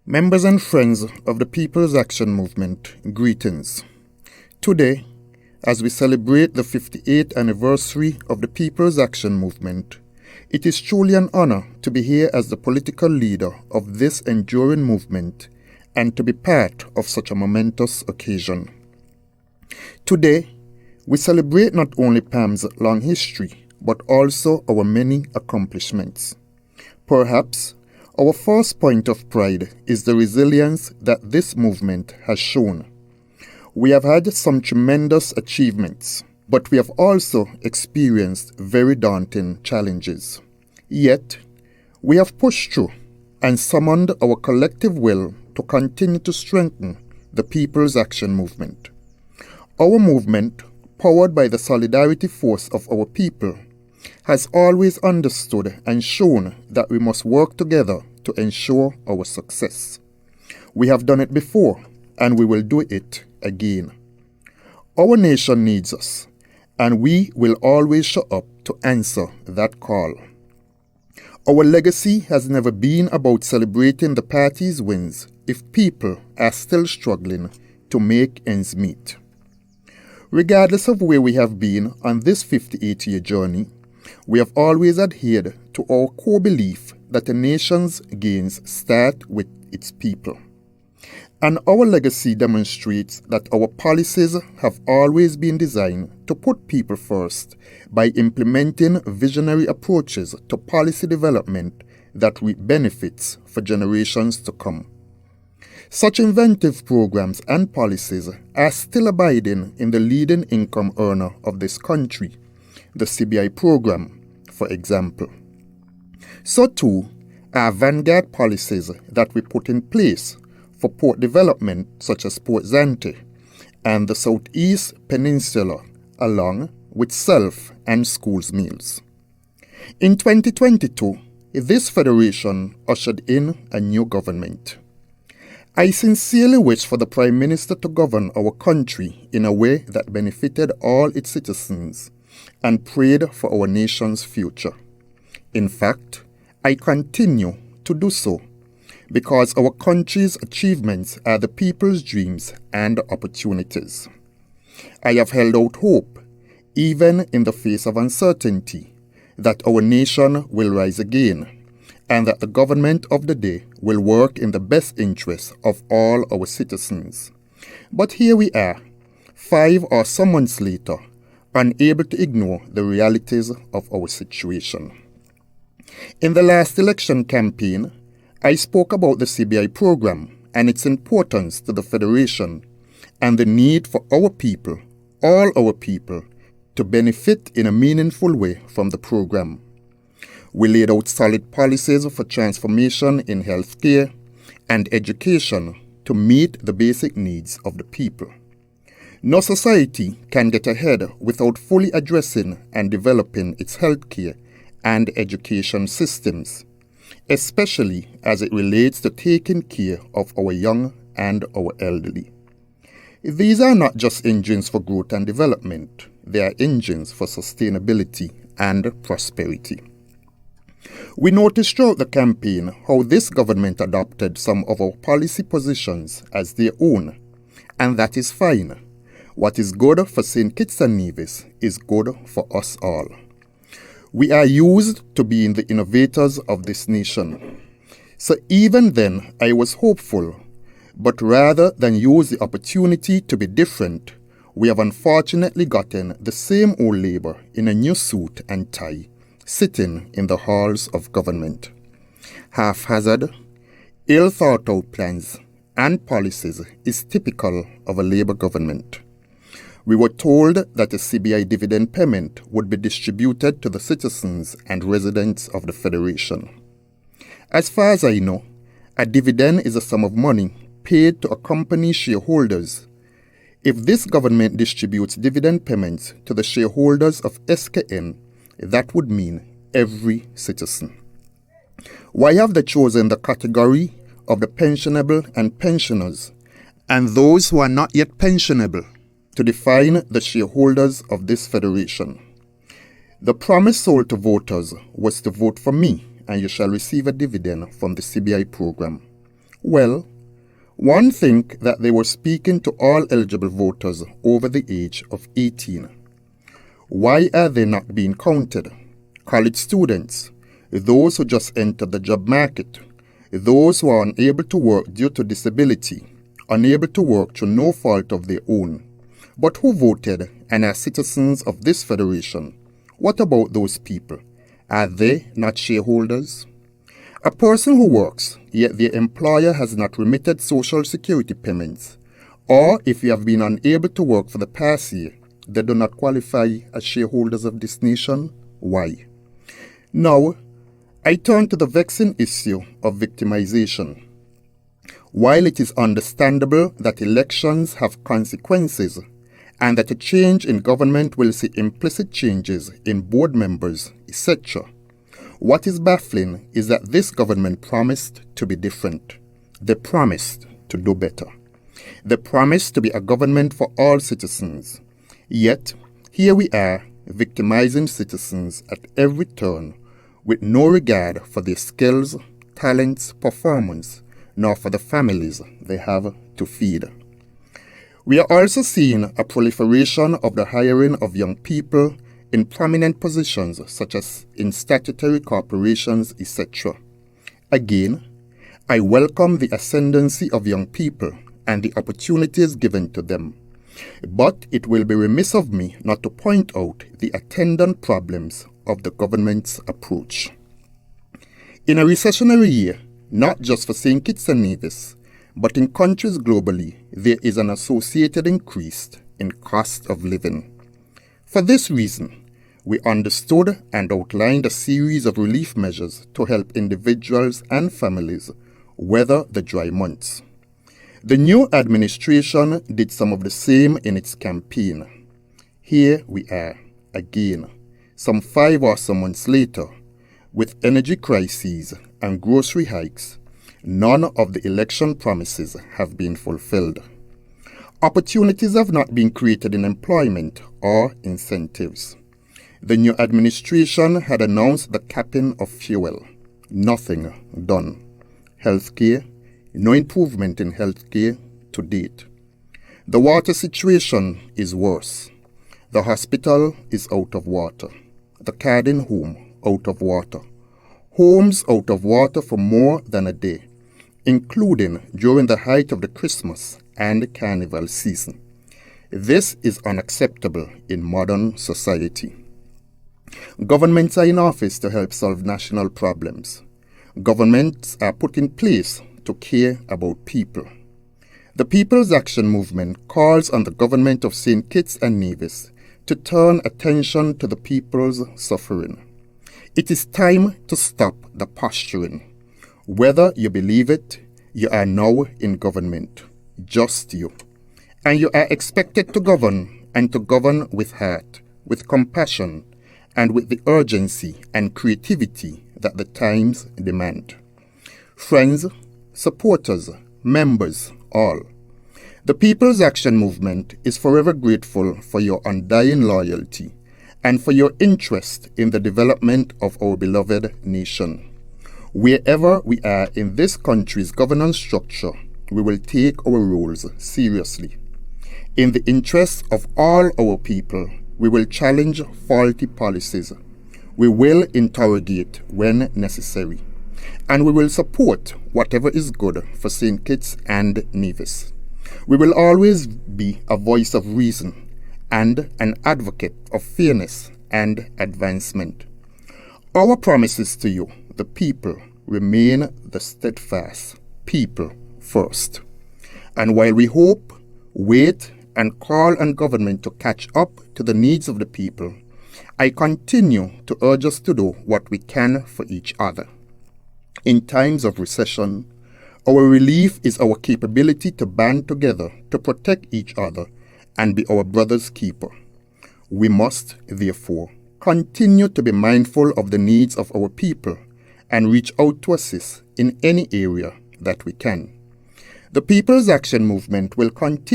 Members and friends of the People's Action Movement, greetings. Today, as we celebrate the 58th anniversary of the People's Action Movement, it is truly an honor to be here as the political leader of this enduring movement and to be part of such a momentous occasion. Today, we celebrate not only PAM's long history, but also our many accomplishments. Perhaps our first point of pride is the resilience that this movement has shown. We have had some tremendous achievements, but we have also experienced very daunting challenges. Yet, we have pushed through and summoned our collective will to continue to strengthen the People's Action Movement. Our movement, powered by the solidarity force of our people, has always understood and shown that we must work together to ensure our success. We have done it before, and we will do it again. Our nation needs us, and we will always show up to answer that call. Our legacy has never been about celebrating the party's wins if people are still struggling to make ends meet. Regardless of where we have been on this 58-year journey, we have always adhered to our core belief that a nation's gains start with its people. And our legacy demonstrates that our policies have always been designed to put people first by implementing visionary approaches to policy development that reap benefits for generations to come. Such inventive programs and policies are still abiding in the leading income earner of this country, the CBI program, for example. So too are vanguard policies that we put in place for port development such as Port Zante and the Southeast Peninsula, along with self and schools meals. In 2022, this federation ushered in a new government. I sincerely wish for the Prime Minister to govern our country in a way that benefited all its citizens and prayed for our nation's future. In fact, I continue to do so because our country's achievements are the people's dreams and opportunities. I have held out hope, even in the face of uncertainty, that our nation will rise again and that the government of the day will work in the best interests of all our citizens. But here we are, 5 or some months later, unable to ignore the realities of our situation. In the last election campaign, I spoke about the CBI program and its importance to the Federation and the need for our people, all our people, to benefit in a meaningful way from the program. We laid out solid policies for transformation in healthcare and education to meet the basic needs of the people. No society can get ahead without fully addressing and developing its healthcare and education systems, especially as it relates to taking care of our young and our elderly. These are not just engines for growth and development, they are engines for sustainability and prosperity. We noticed throughout the campaign how this government adopted some of our policy positions as their own, and that is fine. What is good for St. Kitts and Nevis is good for us all. We are used to being the innovators of this nation. So even then, I was hopeful, but rather than use the opportunity to be different, we have unfortunately gotten the same old Labour in a new suit and tie, sitting in the halls of government. Haphazard, ill-thought-out plans and policies is typical of a Labour government. We were told that a CBI dividend payment would be distributed to the citizens and residents of the Federation. As far as I know, a dividend is a sum of money paid to a company's shareholders. If this government distributes dividend payments to the shareholders of SKN, that would mean every citizen. Why have they chosen the category of the pensionable and pensioners and those who are not yet pensionable to define the shareholders of this federation? The promise sold to voters was to vote for me and you shall receive a dividend from the CBI program. Well, one think that they were speaking to all eligible voters over the age of 18. Why are they not being counted? College students, those who just entered the job market, those who are unable to work due to disability, unable to work through no fault of their own, but who voted and are citizens of this federation. What about those people? Are they not shareholders? A person who works, yet their employer has not remitted social security payments, or if you have been unable to work for the past year, they do not qualify as shareholders of this nation. Why? Now, I turn to the vexing issue of victimization. While it is understandable that elections have consequences and that a change in government will see implicit changes in board members, etc., what is baffling is that this government promised to be different. They promised to do better. They promised to be a government for all citizens. Yet, here we are, victimizing citizens at every turn, with no regard for their skills, talents, performance, nor for the families they have to feed. We are also seeing a proliferation of the hiring of young people in prominent positions such as in statutory corporations, etc. Again, I welcome the ascendancy of young people and the opportunities given to them. But it will be remiss of me not to point out the attendant problems of the government's approach. In a recessionary year, not just for St. Kitts and Nevis, but in countries globally, there is an associated increase in cost of living. For this reason, we understood and outlined a series of relief measures to help individuals and families weather the dry months. The new administration did some of the same in its campaign. Here we are, again, some 5 or so months later, with energy crises and grocery hikes. None of the election promises have been fulfilled. Opportunities have not been created in employment or incentives. The new administration had announced the capping of fuel. Nothing done. Healthcare, no improvement in healthcare to date. The water situation is worse. The hospital is out of water. The Cardin home out of water. Homes out of water for more than a day, including during the height of the Christmas and Carnival season. This is unacceptable in modern society. Governments are in office to help solve national problems. Governments are put in place to care about people. The People's Action Movement calls on the government of St. Kitts and Nevis to turn attention to the people's suffering. It is time to stop the posturing. Whether you believe it, you are now in government, just you. And you are expected to govern, and to govern with heart, with compassion, and with the urgency and creativity that the times demand. Friends, supporters, members, all. The People's Action Movement is forever grateful for your undying loyalty and for your interest in the development of our beloved nation. Wherever we are in this country's governance structure, we will take our roles seriously. In the interest of all our people, we will challenge faulty policies. We will interrogate when necessary. And we will support whatever is good for St. Kitts and Nevis. We will always be a voice of reason and an advocate of fairness and advancement. Our promises to you, the people, remain the steadfast people first. And while we hope, wait, and call on government to catch up to the needs of the people, I continue to urge us to do what we can for each other. In times of recession, our relief is our capability to band together to protect each other and be our brother's keeper. We must, therefore, continue to be mindful of the needs of our people and reach out to assist in any area that we can. The People's Action Movement will continue